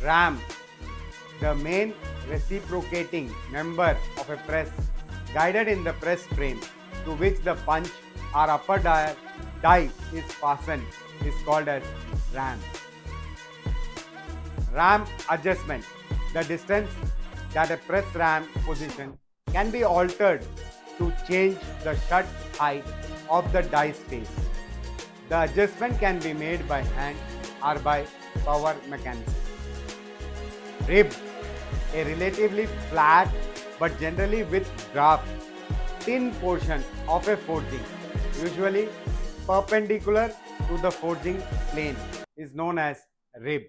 Ram, the main reciprocating member of a press, guided in the press frame to which the punch or upper die is fastened, is called as ram. Ram adjustment. The distance that a press ram position can be altered to change the shut height of the die space. The adjustment can be made by hand or by power mechanism. Rib, a relatively flat but generally with draft thin portion of a forging, usually perpendicular to the forging plane, is known as rib.